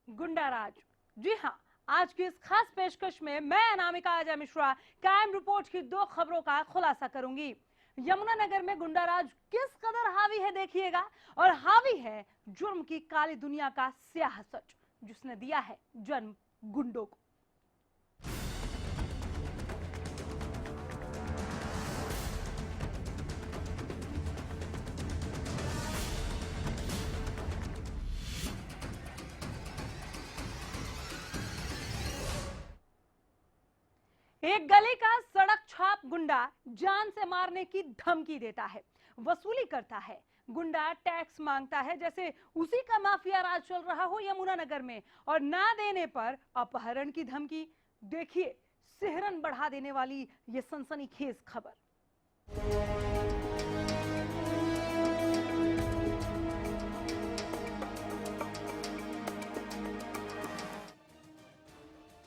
गुंडाराज। जी हाँ, आज की इस खास पेशकश में मैं अनामिका अजय मिश्रा क्राइम रिपोर्ट की 2 खबरों का खुलासा करूंगी। यमुनानगर में गुंडाराज किस कदर हावी है देखिएगा, और हावी है जुर्म की काली दुनिया का स्याह सच, जिसने दिया है जन्म गुंडों को। एक गली का सड़क छाप गुंडा जान से मारने की धमकी देता है, वसूली करता है। गुंडा टैक्स मांगता है जैसे उसी का माफिया राज चल रहा हो यमुनानगर में, और ना देने पर अपहरण की धमकी। देखिए सिहरन बढ़ा देने वाली ये सनसनीखेज खबर।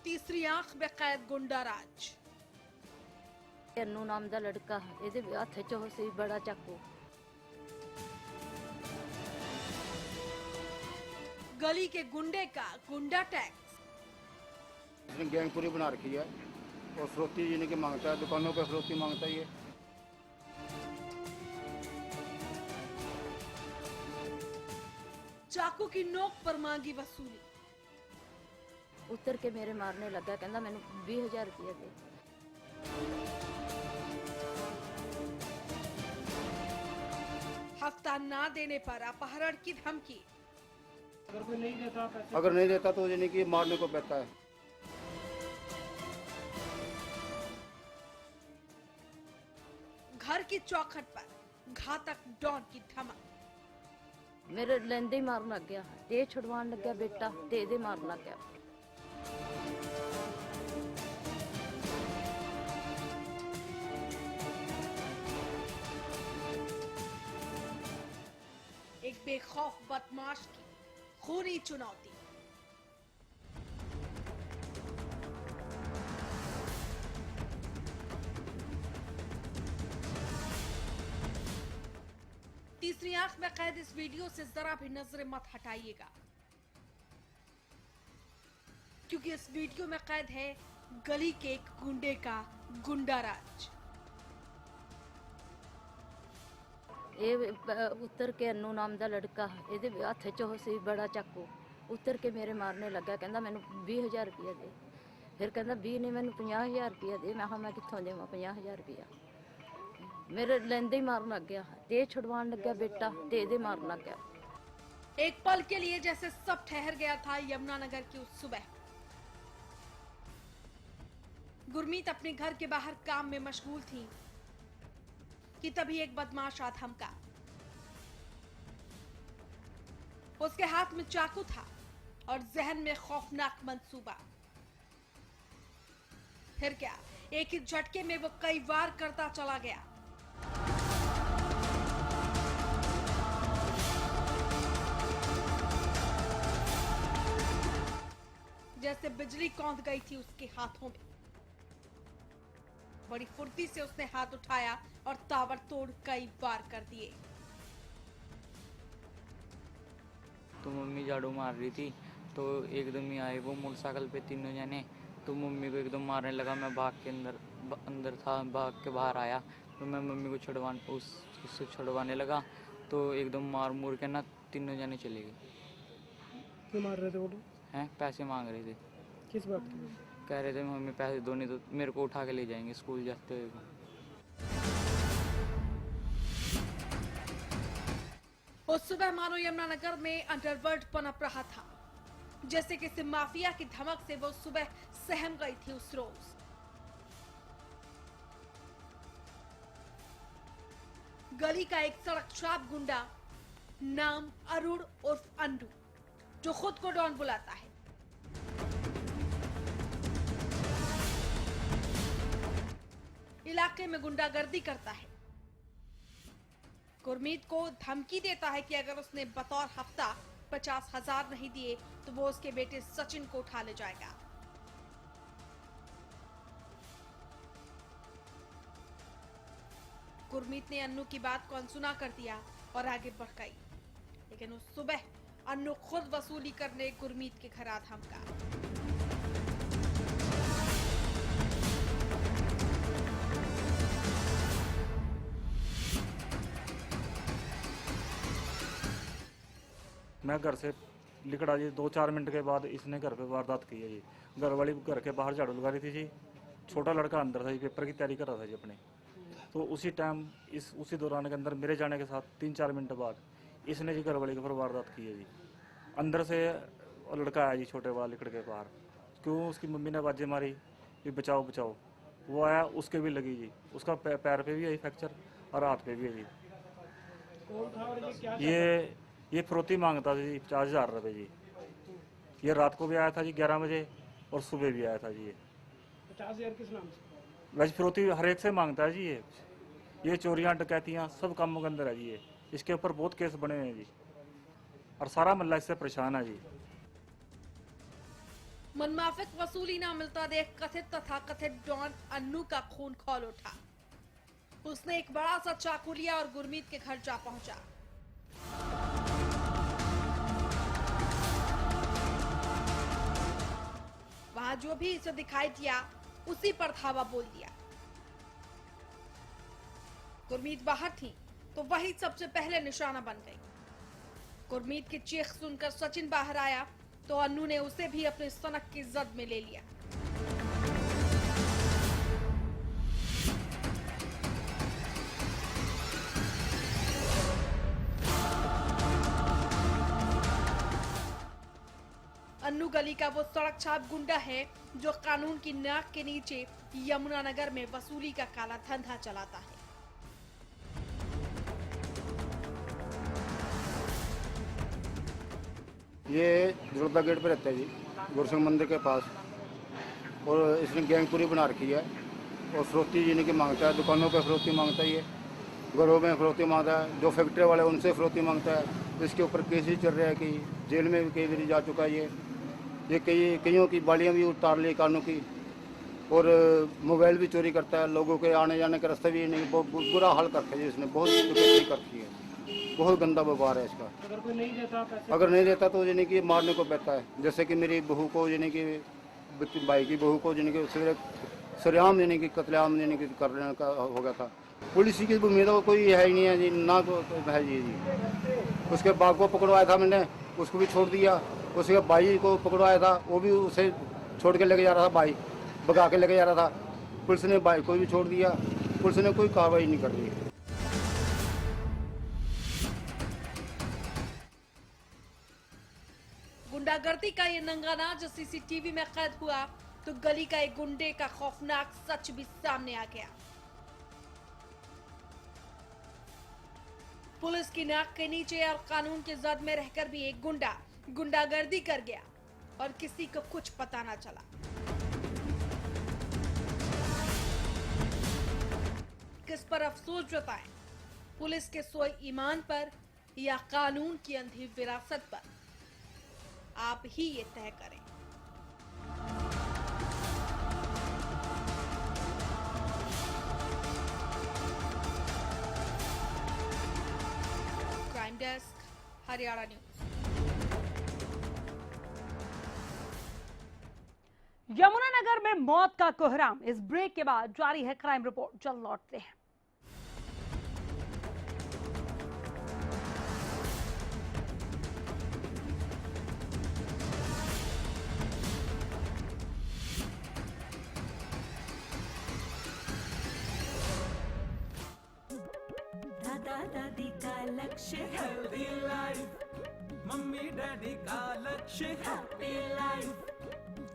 तीसरी आंख में कैद गुंडाराज। अन्नू नाम दा लड़का ਇਹਦੇ ਹੱਥ 'ਚ ਉਹ ਸੀ बड़ा चाकू। गली के गुंडे का गुंडा टैक्स। इसने गैंग पूरी बना रखी है और फरोख्ती यानी कि मांगता है, दुकानों पे फरोख्ती मांगता है ये। चाकू की नोक पर मांगी वसूली। उतर के मेरे मारने लगा, कहंदा मैनू 20,000 रुपया दे। हफ्ता ना देने पर अपहरण की धमकी। अगर नहीं देता तो यानी कि मारने को कहता है। घर की चौखट पर घातक डॉन की धमक। मेरे लेंदे ही मारन लग गया, ते छुड़वान लग गया बेटा, ते दे मारन लग गया। एक बेखौफ बदमाश की खूनी चुनौती। तीसरी आंख में कैद इस वीडियो से जरा भी नजरें मत हटाइएगा, क्योंकि इस वीडियो में कैद है गली के एक गुंडे का गुंडाराज। ये उतर के अन्नू नाम दा लड़का ਇਹਦੇ ਹੱਥ 'ਚ ਉਹ ਸੀ बड़ा चाकू। उतर के मेरे मारने लगा, कहंदा मैनू 20,000 रुपया दे। फिर कहंदा 20 ने मैनू 50,000 रुपया दे। मैं कहा मैं कित्थों देवां 50,000 रुपया। मेरे लेंदे ही मारन लग गया, ते छुड़वान लग गया बेटा, ते दे मारन लग गया। एक पल के लिए जैसे सब ठहर गया था यमुनानगर की उस सुबह। गुरमीत अपने घर के बाहर काम में मशगूल थी कि तभी एक बदमाश आ धमका। उसके हाथ में चाकू था और जहन में खौफनाक मंसूबा। फिर क्या, एक ही झटके में वो कई वार करता चला गया। जैसे बिजली कौंध गई थी उसके हाथों में। बड़ी फुर्ती से उसने हाथ उठाया और ताबड़तोड़ कई वार कर दिए। तो मम्मी झाड़ू मार रही थी, तो एकदम ही आए वो मोटरसाइकिल पे तीनों जने। तो मम्मी को एकदम मारने लगा। मैं भाग के अंदर था, भाग के बाहर आया तो मैं मम्मी को उससे छुड़वाने लगा, तो एकदम मार मुर के ना तीनों जने चले गए। क्यों मार रहे थे वो लोग? हैं, पैसे मांग रहे थे। किस बात के? कह रहे थे मम्मी पैसे दो, नहीं तो मेरे को उठा के ले जाएंगे स्कूल जाते हुए। उस सुबह मानो यमुनानगर में अंडरवर्ल्ड पनप रहा था। जैसे किसी माफिया की धमक से वो सुबह सहम गई थी उस रोज। गली का एक सड़क छाप गुंडा, नाम अरुण उर्फ अंडू, जो खुद को डॉन बुलाता है। इलाके में गुंडागर्दी करता है। गुरमीत को धमकी देता है कि अगर उसने बतौर हफ्ता 50,000 नहीं दिए तो वो उसके बेटे सचिन को उठा ले जाएगा। गुरमीत ने अन्नू की बात को अनसुना कर दिया और आगे बढ़ गई, लेकिन उस सुबह अन्नू खुद वसूली करने गुरमीत के घर आ धमका। मैं घर से निकला जी, 2-4 मिनट के बाद इसने घर पे वारदात की है जी। घर वाली घर के बाहर झाड़ू लगा रही थी जी, छोटा लड़का अंदर था जी, पेपर की तैयारी कर रहा था जी अपने। तो उसी टाइम उसी दौरान के अंदर मेरे जाने के साथ 3-4 मिनट बाद इसने जी घर वाली के ऊपर वारदात की है जी। अंदर से लड़का आया जी, छोटे वाला लिकड़ के बाहर, क्यों उसकी मम्मी ने आवाज़ें मारी कि बचाओ बचाओ। वो आया, उसके भी लगी जी, उसका पैर पे भी है फ्रैक्चर और हाथ पे भी है जी। ये फिरौती मांगता था जी 50,000 रुपये जी। ये रात को भी आया था जी 11 बजे और सुबह भी आया था जी। ये 50,000 किस नाम से? वैसे फिरौती हर एक से मांगता है जी। ये चोरियां डकैतियां सब कामों के अंदर है जी। ये इसके ऊपर बहुत केस बने हुए हैं जी और सारा मल्ला इससे परेशान है जी। मनमाफिक वसूली ना मिलता देख कथित तथाकथित डॉन अन्नू का खून खौल उठा। उसने एक बड़ा सा चाकू लिया और गुरमीत के घर जा पहुंचा। वहां जो भी इसे दिखाई दिया उसी पर धावा बोल दिया। गुरमीत बाहर थी तो वही सबसे पहले निशाना बन गई। गुरमीत की चीख सुनकर सचिन बाहर आया तो अन्नू ने उसे भी अपने सनक की जद में ले लिया। अन्नू गली का वो सड़क छाप गुंडा है जो कानून की नाक के नीचे यमुनानगर में वसूली का काला धंधा चलाता है। ये जुड़बा गेट पे रहता है जी, गुरसिंह मंदिर के पास। और इसने गैंग पूरी बना रखी है और फिरौती यानी कि मांगता है। दुकानों पे फिरौती मांगता है, ये घरों में फिरौती मांगता है। जो फैक्ट्री वाले उनसे फिरौती मांगता है। इसके ऊपर केस ही चल रहा है कि जेल में भी कई बार जा चुका है। ये कईयों की बालियाँ भी उतार ली कानों की और मोबाइल भी चोरी करता है। लोगों के आने जाने का रास्ता भी नहीं, बहुत बुरा हाल करता है इसने, बहुत दुर्गति करती है। बहुत गंदा व्यवहार है इसका। अगर कोई नहीं देता पैसे? अगर नहीं देता तो यानी कि मारने को बैठता है। जैसे कि मेरी बहू को यानी कि भाई की बहू को यानी कि सरेआम यानी कि कत्लेआम यानी कि करने का हो गया था। पुलिस की उम्मीद कोई है ही नहीं है जी, ना को है जी। उसके बाप को पकड़वाया था मैंने, उसको भी छोड़ दिया। उसके भाई को पकड़वाया था, वो भी उसे छोड़ के लेके जा रहा था, भाई भगा के लेके जा रहा था। पुलिस ने भाई को भी छोड़ दिया। पुलिस ने कोई कार्रवाई नहीं कर रही। गुंडागर्दी का ये नंगा नाच सीसीटीवी में कैद हुआ तो गली का एक गुंडे का खौफनाक सच भी सामने आ गया। पुलिस की नाक के नीचे और कानून के जद में रहकर भी एक गुंडा गुंडागर्दी कर गया और किसी को कुछ पता ना चला। किस पर अफसोस जताएं, पुलिस के सोए ईमान पर या कानून की अंधी विरासत पर? आप ही ये तय करें। Crime desk, Haryana news. Yamunanagar में मौत का कोहराम। इस ब्रेक के बाद जारी है क्राइम रिपोर्ट, जल्द लौटते हैं। दादी का लक्ष्य हेल्दी लाइफ, मम्मी डैडी का लक्ष्य हैप्पी लाइफ,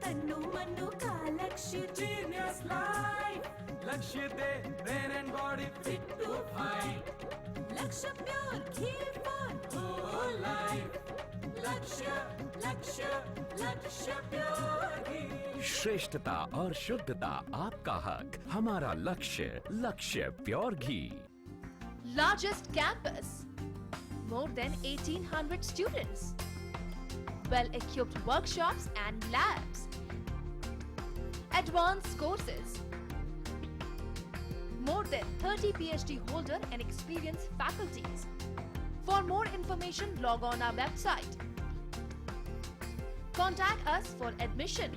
तन्नू मन्नू का लक्ष्य genius life, Lakshya the brain and body fit to fight, Lakshya pure ghee for whole life, Lakshya Lakshya लक्ष्य प्योर घी। श्रेष्ठता और शुद्धता आपका हक, हमारा लक्ष्य, लक्ष्य pure ghee. Largest campus, more than 1800 students, well-equipped workshops and labs, advanced courses, more than 30 PhD holder and experienced faculties. For more information, log on our website. Contact us for admission.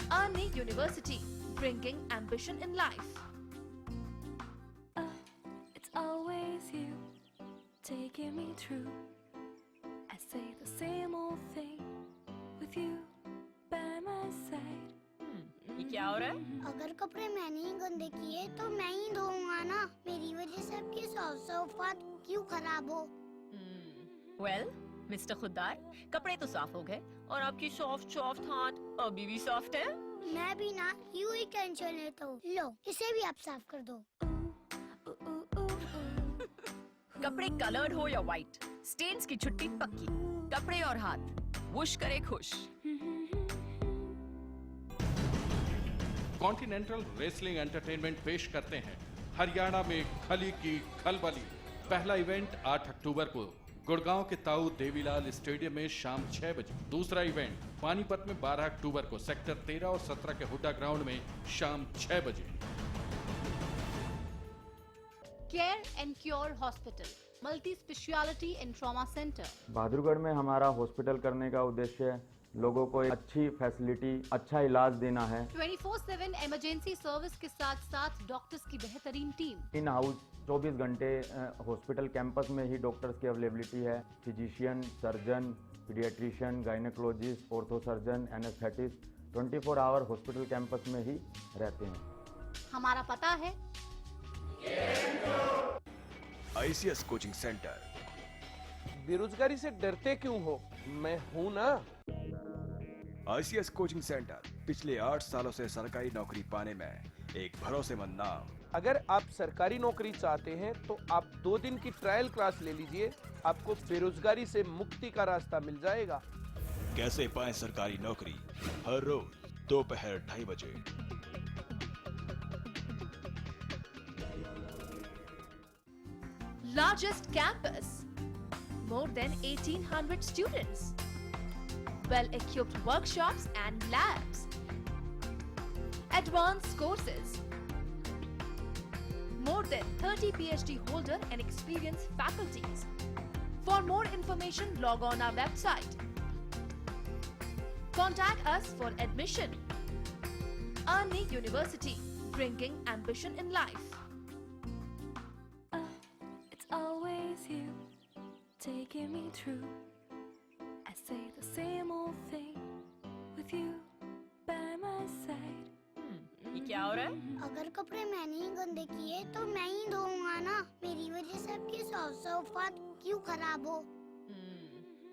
Army University, bringing ambition in life. It's always you taking me through. I say the same old thing with you by my side. ये क्या हो रहा है? अगर कपड़े मैंने ही गंदे किए तो मैं ही धोऊंगा ना। मेरी वजह से आपकी सौफात क्यों खराब हो? वेल, मिस्टर खुद्दार, कपड़े तो साफ हो गए और आपकी सॉफ्ट हाथ अभी भी सॉफ्ट है। मैं भी ना यूं ही टेंशन लेता हूँ। लो, इसे भी आप साफ कर दो। कपड़े कलर्ड हो या व्हाइट, स्टेन्स की छुट्टी पक्की। कपड़े और हाथ वुश करे खुश। कॉन्टिनेंटल रेसलिंग एंटरटेनमेंट पेश करते हैं हरियाणा में खली की खलबली। पहला इवेंट 8 अक्टूबर को गुड़गांव के ताऊ देवीलाल स्टेडियम में शाम 6 बजे। दूसरा इवेंट पानीपत में 12 अक्टूबर को सेक्टर 13 और 17 के हुड्डा ग्राउंड में शाम 6 बजे। Care and cure hospital, multi speciality and trauma centre. Bahadurgarh में हमारा हॉस्पिटल करने का उद्देश्य लोगों को अच्छी फैसिलिटी, अच्छा इलाज देना है। 24/7 इमरजेंसी सर्विस के साथ साथ डॉक्टर्स की बेहतरीन टीम। इन हाउस 24 घंटे हॉस्पिटल कैंपस में ही डॉक्टर्स की अवेलेबिलिटी है। Physician, surgeon, paediatrician, gynaecologist, ortho surgeon, anaesthetist 24 hour hospital campus में ही रहते हैं। हमारा पता है ICS कोचिंग सेंटर। बेरोजगारी से डरते क्यों हो? मैं हूं ना। ICS कोचिंग सेंटर पिछले 8 सालों से सरकारी नौकरी पाने में एक भरोसेमंद नाम। अगर आप सरकारी नौकरी चाहते हैं तो आप 2 दिन की ट्रायल क्लास ले लीजिए, आपको बेरोजगारी से मुक्ति का रास्ता मिल जाएगा। कैसे पाएं सरकारी नौकरी? हर रोज दोपहर 2:30 बजे। Largest campus, more than 1800 students, well-equipped workshops and labs, advanced courses, more than 30 PhD holder and experienced faculties. For more information, log on our website. Contact us for admission. Army University, bringing ambition in life. Always you taking me through. I say the same old thing with you by my side. ये क्या हो रहा है? अगर कपड़े मैंने ही गंदे किए तो मैं ही धोऊंगा ना। मेरी वजह से आपकी सौफात क्यों खराब हो?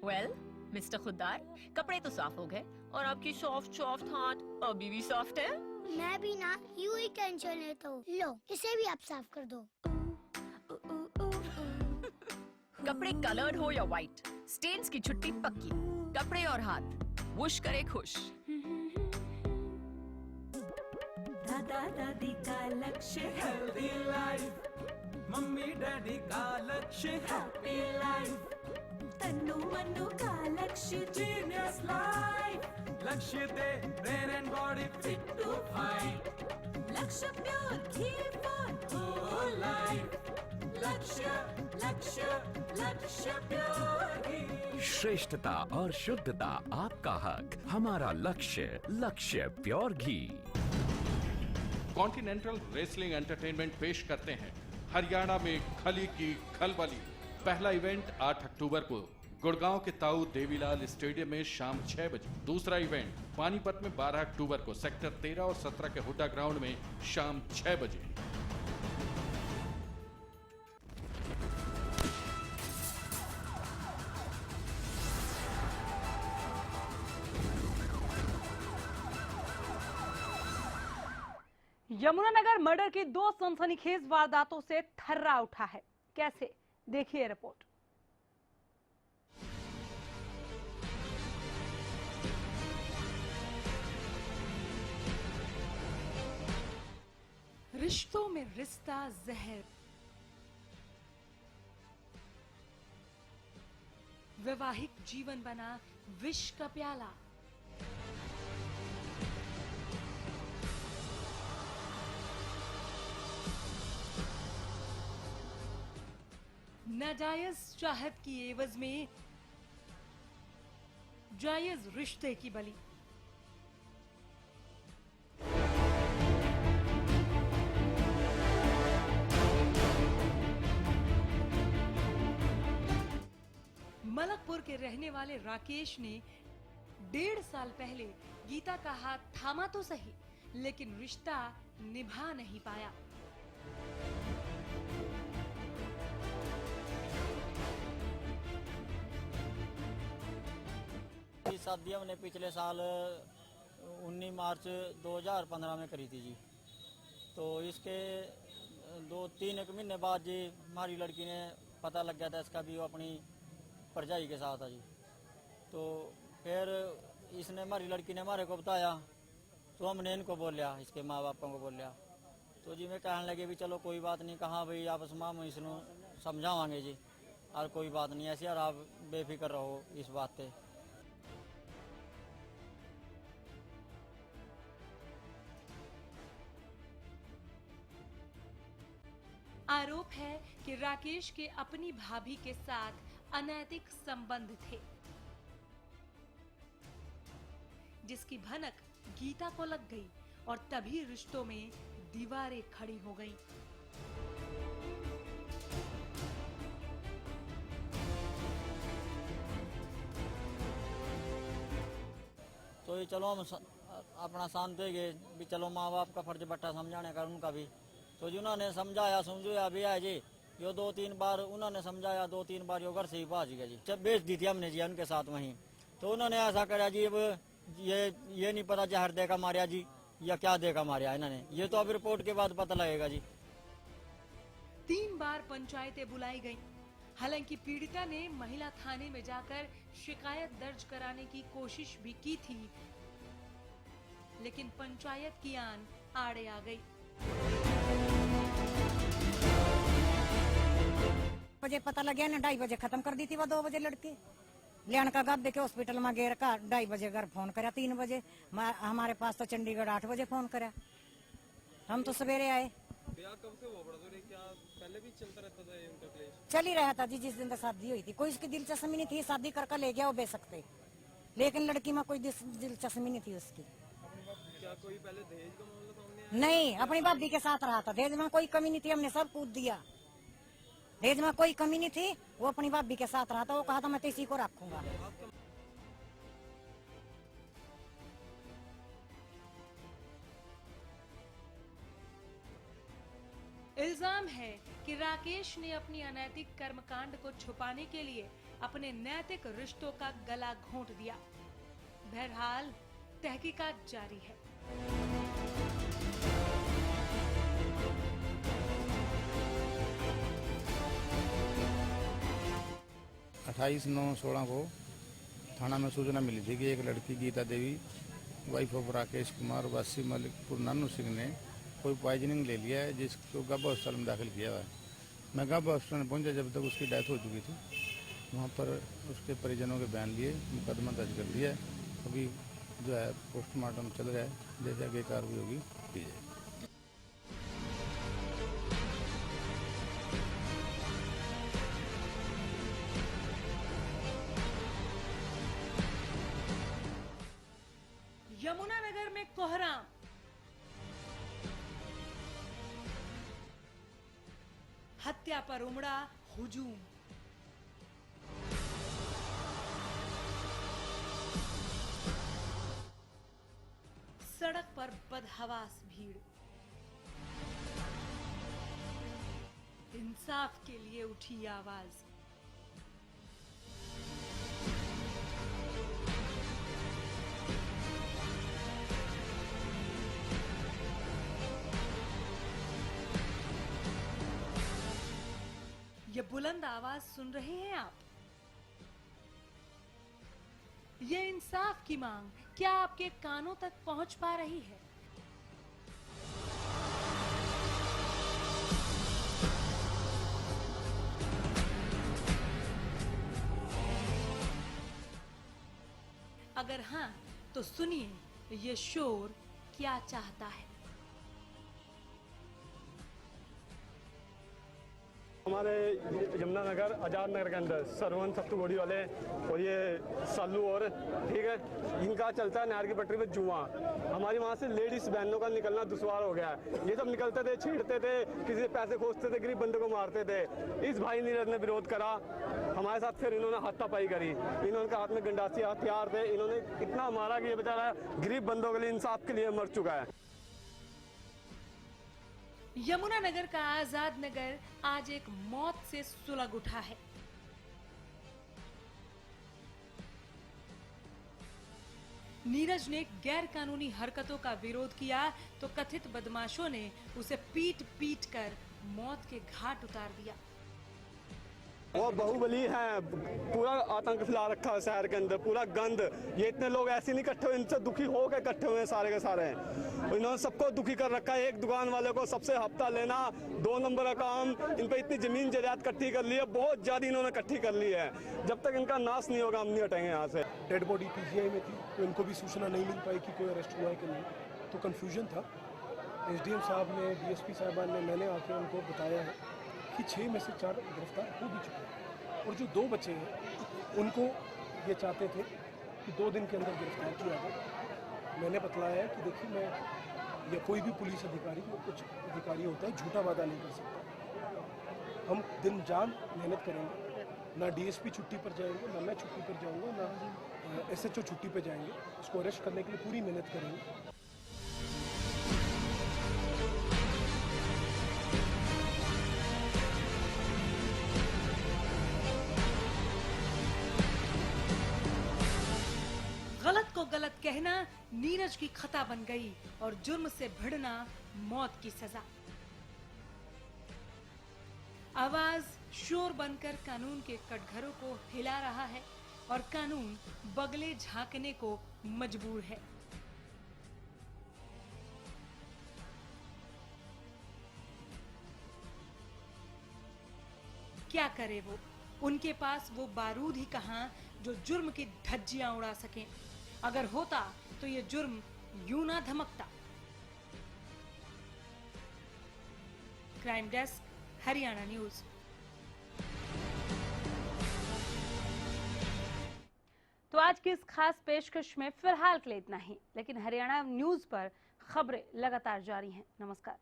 वेल, मिस्टर खुद्दार, कपड़े तो साफ हो गए और आपकी सॉफ्ट हाथ अभी भी सॉफ्ट है। मैं भी ना यूं ही टेंशन लेता हूँ। लो, इसे भी आप साफ कर दो। कपड़े कलर्ड हो या व्हाइट, स्टेन्स की छुट्टी पक्की। कपड़े और हाथ वुश करे खुश। दादा दादी का लक्ष्य हेल्दी लाइफ, मम्मी डैडी का लक्ष्य हैप्पी लाइफ, तन्नू मन्नू का लक्ष्य genius life, Lakshya the brain and body fit to fight, Lakshya pure ghee for whole life, Lakshya Lakshya लक्ष्य प्योर घी। श्रेष्ठता और शुद्धता आपका हक, हमारा लक्ष्य, लक्ष्य प्योर घी। कॉन्टिनेंटल रेसलिंग एंटरटेनमेंट पेश करते हैं हरियाणा में खली की खलबली। पहला इवेंट 8 अक्टूबर को गुड़गांव के ताऊ देवीलाल स्टेडियम में शाम 6 बजे। दूसरा इवेंट पानीपत में 12 अक्टूबर को सेक्टर 13 और 17 के हुड्डा ग्राउंड में शाम 6 बजे। यमुनानगर मर्डर की 2 सनसनीखेज वारदातों से थर्रा उठा है। कैसे, देखिए रिपोर्ट। रिश्तों में रिश्ता जहर, वैवाहिक जीवन बना विष का प्याला। नाजायज चाहत की एवज में जायज रिश्ते की बलि। मलकपुर के रहने वाले राकेश ने 1.5 साल पहले गीता का हाथ थामा तो सही, लेकिन रिश्ता निभा नहीं पाया। शादी हमने पिछले साल 19 मार्च 2015 में करी थी जी। तो इसके 2-3 एक महीने बाद जी हमारी लड़की ने पता लग गया था इसका भी वो अपनी भरजाई के साथ है जी। तो फिर इसने हमारी लड़की ने हमारे को बताया, तो हमने इनको बोल लिया, इसके माँ बापों को बोल लिया। तो जी मैं कहने लगे भी चलो कोई बात नहीं, कहाँ भाई आपस में हम इसको समझावांगे जी, और कोई बात नहीं ऐसी, और आप बेफिक्र रहो इस बात पे। आरोप है कि राकेश के अपनी भाभी के साथ अनैतिक संबंध थे, जिसकी भनक गीता को लग गई और तभी रिश्तों में दीवारें खड़ी हो गईं। तो ये चलो हम अपना शांत देंगे भी, चलो माँ बाप का फर्ज बट्टा समझाने का उनका भी। तो जी उन्होंने समझाया समझाया भी है जी, यो 2-3 बार उन्होंने समझाया, 2-3 बार यो घर से ही भाग गया जी। जब बेच दी थी हमने जी उनके साथ वहीं, तो उन्होंने ऐसा करा जी, अब ये नहीं पता जहर देगा मारिया जी या क्या देगा मारिया इन्होंने, ये तो अब रिपोर्ट के बाद पता लगेगा जी। 3 बार पंचायतें बुलाई गईं। हालांकि पीड़िता ने महिला थाने में जाकर शिकायत दर्ज कराने की कोशिश भी की थी, लेकिन पंचायत की आन आड़े आ गई। बजे पता लग गया ना, 2:30 बजे खत्म कर दी थी वो, 2 बजे लड़के लियान का गब के हॉस्पिटल में गेर का 2:30 बजे घर फोन करा, 3 बजे हमारे पास तो चंडीगढ़ 8 बजे फोन करा, हम तो सवेरे आए। कब से हुआ बड़ा तो क्या पहले भी चलता रहता था ये उनका क्लेश? चल ही रहा था जी, जिस दिन तक शादी हुई थी। कोई उसकी दिलचस्पी नहीं थी, शादी करके ले गया वो बेच सकते, लेकिन लड़की में कोई दिलचस्पी नहीं थी उसकी। क्या कोई पहले दहेज का मामला सामने आया? नहीं, अपनी भाभी के साथ रहा था, दहेज में कोई कमी नहीं थी, हमने सब पूछ दिया, दहेज में कोई कमी नहीं थी, वो अपनी भाभी के साथ रहा था, वो कहा था मैं तो इसी को रखूंगा। इल्जाम है कि राकेश ने अपनी अनैतिक कर्मकांड को छुपाने के लिए अपने नैतिक रिश्तों का गला घोंट दिया। बहरहाल तहकीकात जारी है। 28/9/16 को थाना में सूचना मिली थी कि एक लड़की गीता देवी वाइफ ऑफ राकेश कुमार वासी मलिकपुर नानू सिंह ने कोई पॉइजनिंग ले लिया है, जिसको गब्बा अस्पताल में दाखिल किया हुआ है। मैं गब्बा अस्पताल में पहुंचा जब तक उसकी डेथ हो चुकी थी। वहां पर उसके परिजनों के बयान लिए मुकदमा दर्ज कर दिया है। अभी जो है पोस्टमार्टम चल रहा है, जैसे आगे कार्रवाई होगी की जाएगी। यमुनानगर में कोहराम, हत्या पर उमड़ा हुजूम। सड़क पर बदहवास भीड़, इंसाफ के लिए उठी आवाज। ये बुलंद आवाज सुन रहे हैं आप? ये इंसाफ की मांग क्या आपके कानों तक पहुंच पा रही है? अगर हाँ तो सुनिए ये शोर क्या चाहता है। हमारे यमुनानगर आज़ाद नगर के अंदर सरवन सप्तगोड़ी वाले और ये सालू और ठीक है, इनका चलता है नहर की पटरी पे जुआ। हमारी वहाँ से लेडीज बहनों का निकलना दुश्वार हो गया है। ये सब निकलते थे, छेड़ते थे, किसी से पैसे खोजते थे, गरीब बंदों को मारते थे। इस भाई नीरज ने विरोध करा हमारे साथ, फिर इन्होंने हाथापाई करी। इन्होंने हाथ में गंडासी हथियार थे, इन्होंने इतना मारा कि ये बेचारा गरीब बंदों के लिए, इंसाफ के लिए मर चुका है। यमुनानगर का आजाद नगर आज एक मौत से सुलग उठा है। नीरज ने गैर कानूनी हरकतों का विरोध किया तो कथित बदमाशों ने उसे पीट पीट कर मौत के घाट उतार दिया। वो बाहुबली है, पूरा आतंक फैला रखा है शहर के अंदर, पूरा गंद। ये इतने लोग ऐसे नहीं इकट्ठे हुए, इनसे दुखी होकर इकट्ठे हुए हैं सारे के सारे। इन्होंने सबको दुखी कर रखा है। एक दुकान वाले को सबसे हफ्ता लेना, 2 नंबर का काम, इन पे इतनी जमीन जायदाद इकट्ठी कर ली है, बहुत ज्यादा इन्होंने इकट्ठी कर ली है। जब तक इनका नाश नहीं होगा हम नहीं हटेंगे यहाँ से। डेड बॉडी पीजीआई में थी तो इनको भी सूचना नहीं मिल पाई कि कोई अरेस्ट हुआ है कि नहीं, तो कन्फ्यूजन था। एसडीएम साहब ने, डीएसपी साहबान ने, मैंने आके उनको बताया है कि 6 में से 4 गिरफ्तार हो भी चुके हैं और जो 2 बचे हैं उनको ये चाहते थे कि 2 दिन के अंदर गिरफ्तार किया जाए। मैंने बतलाया है कि देखिए, मैं या कोई भी पुलिस अधिकारी या कुछ अधिकारी होता है, झूठा वादा नहीं कर सकता। हम दिन जान मेहनत करेंगे। ना डीएसपी छुट्टी पर जाएंगे, ना मैं छुट्टी पर जाऊंगा, ना एसएचओ छुट्टी पर जाएंगे। इसको अरेस्ट करने के लिए पूरी मेहनत करेंगे। गलत को गलत कहना नीरज की खता बन गई और जुर्म से भिड़ना मौत की सजा। आवाज शोर बनकर कानून के कटघरों को हिला रहा है और कानून बगले झांकने को मजबूर है। क्या करे वो? उनके पास वो बारूद ही कहां जो जुर्म की धज्जियां उड़ा सके। अगर होता तो ये जुर्म यूं ना धमकता। Crime desk, Haryana news. तो आज की इस खास पेशकश में फिलहाल के लिए इतना ही, लेकिन हरियाणा न्यूज पर खबरें लगातार जारी हैं। नमस्कार।